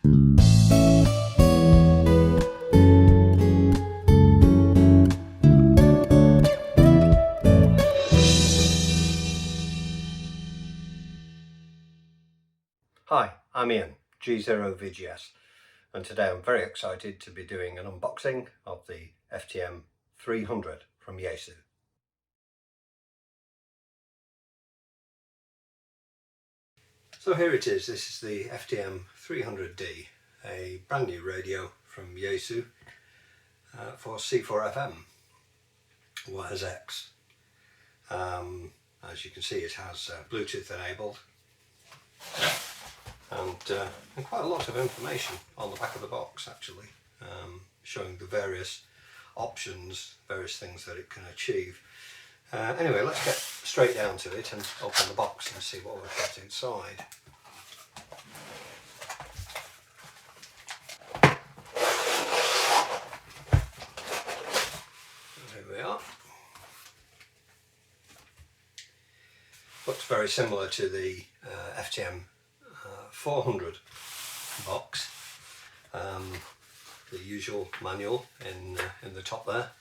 Hi, I'm Ian, G0VGS, and today I'm very excited to be doing an unboxing of the FTM 300 from Yaesu. So here it is. This is the FTM 300D, a brand new radio from Yaesu for C4FM, YZX. As you can see, it has Bluetooth enabled. And quite a lot of information on the back of the box, actually, showing the various options, various things that it can achieve. Anyway, let's get straight down to it and open the box and see what we've got inside. Here we are. Looks very similar to the FTM 400 box. The usual manual in the top there.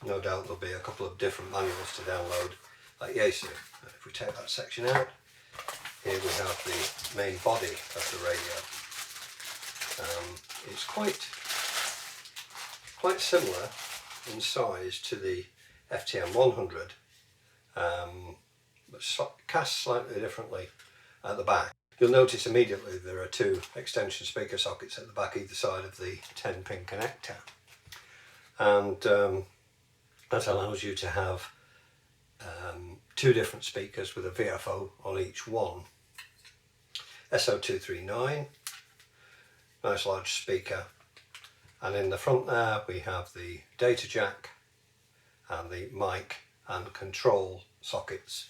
No doubt there'll be a couple of different manuals to download like Yaesu. If we take that section out, here we have the main body of the radio. It's quite similar in size to the FTM 100, but cast slightly differently at the back. You'll notice immediately there are two extension speaker sockets at the back either side of the 10-pin connector, and that allows you to have two different speakers with a VFO on each one. SO239, nice large speaker, and in the front there we have the data jack and the mic and control sockets.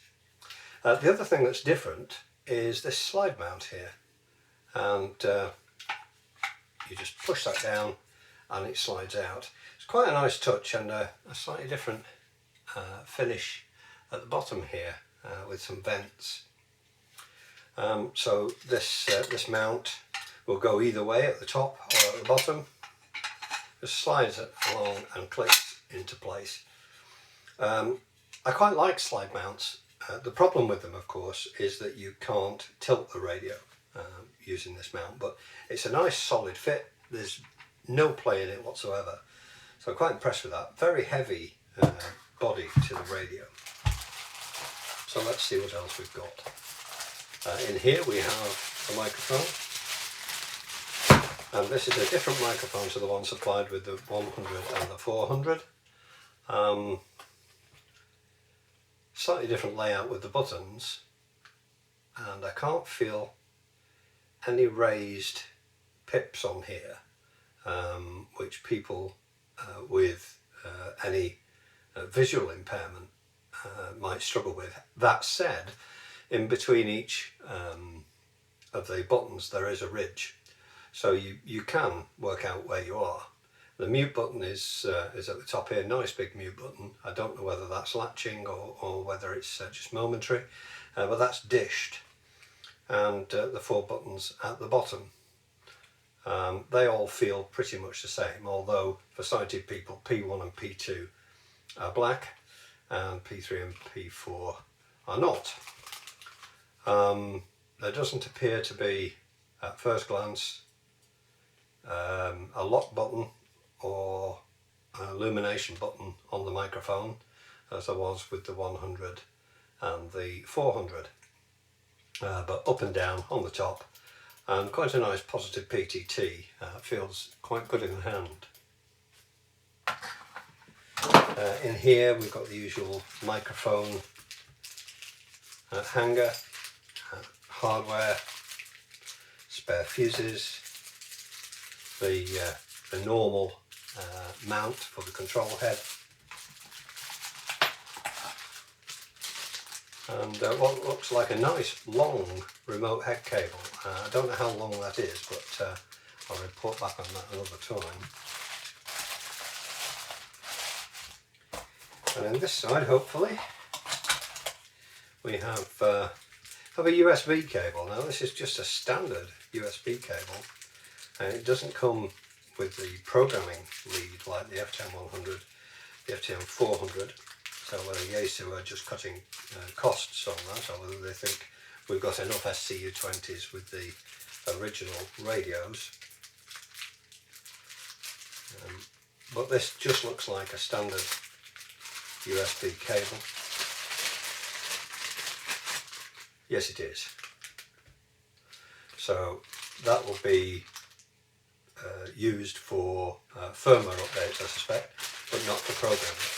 The other thing that's different is this slide mount here, and you just push that down and it slides out. It's quite a nice touch and a slightly different finish at the bottom here with some vents. So this mount will go either way, at the top or at the bottom. Just slides it along and clicks into place. I quite like slide mounts. The problem with them, of course, is that you can't tilt the radio using this mount, but it's a nice solid fit. There's no play in it whatsoever, so I'm quite impressed with that. Very heavy body to the radio. So let's see what else we've got. In here we have the microphone, and this is a different microphone to the one supplied with the 100 and the 400. Slightly different layout with the buttons, and I can't feel any raised pips on here, which people with any visual impairment might struggle with. That said, in between each of the buttons there is a ridge, so you can work out where you are. The mute button is at the top here, nice big mute button. I don't know whether that's latching or whether it's just momentary, but that's dished. And the four buttons at the bottom, they all feel pretty much the same, although for sighted people P1 and P2 are black and P3 and P4 are not. There doesn't appear to be, at first glance, a lock button or an illumination button on the microphone as there was with the 100 and the 400, but up and down on the top, and quite a nice positive PTT. Feels quite good in the hand. In here we've got the usual microphone hanger, hardware, spare fuses, the normal mount for the control head, and what looks like a nice long remote head cable. I don't know how long that is, but I'll report back on that another time. And on this side, hopefully, we have have a USB cable. Now this is just a standard USB cable, and it doesn't come with the programming lead like the FTM 100, the FTM 400. So whether Yaesu are just cutting costs on that, or whether they think we've got enough SCU20s with the original radios. But this just looks like a standard USB cable. Yes, it is. So that will be used for firmware updates, I suspect, but not for programming.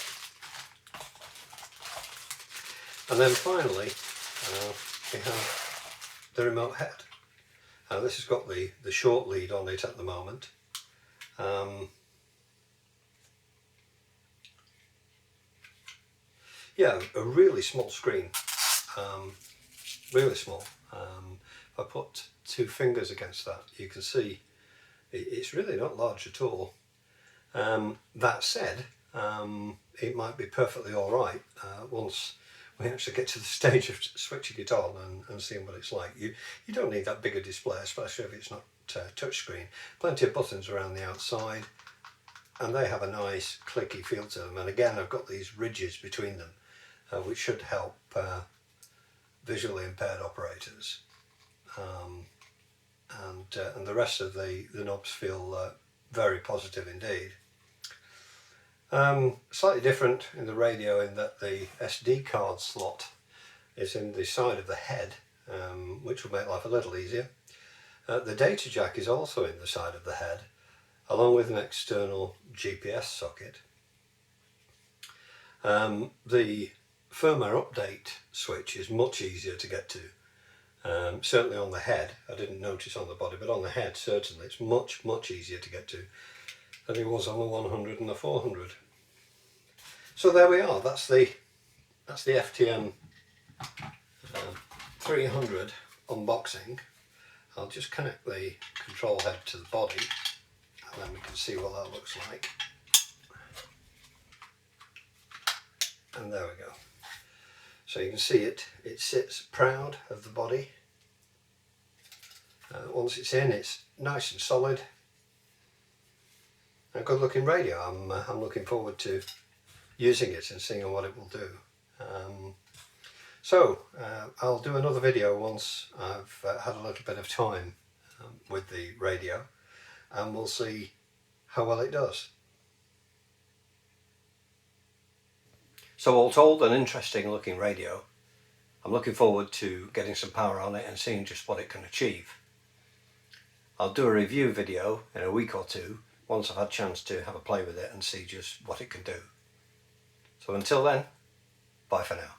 And then finally, we have the remote head. This has got the short lead on it at the moment. Yeah, a really small screen, really small. If I put two fingers against that, you can see it's really not large at all. That said, it might be perfectly alright once we actually get to the stage of switching it on and seeing what it's like. You don't need that big a display, especially if it's not touchscreen. Plenty of buttons around the outside, and they have a nice clicky feel to them. And again, I've got these ridges between them, which should help visually impaired operators. And the rest of the knobs feel very positive indeed. Slightly different in the radio in that the SD card slot is in the side of the head, which will make life a little easier. The data jack is also in the side of the head, along with an external GPS socket. The firmware update switch is much easier to get to. Certainly on the head, I didn't notice on the body, but on the head certainly it's much easier to get to than it was on the 100 and the 400. So there we are. That's the FTM 300 unboxing. I'll just connect the control head to the body, and then we can see what that looks like. And there we go. So you can see it sits proud of the body. Once it's in, it's nice and solid. A good looking radio. I'm looking forward to using it and seeing what it will do. So I'll do another video once I've had a little bit of time with the radio, and we'll see how well it does. So all told, an interesting looking radio. I'm looking forward to getting some power on it and seeing just what it can achieve. I'll do a review video in a week or two once I've had a chance to have a play with it and see just what it can do. So until then, bye for now.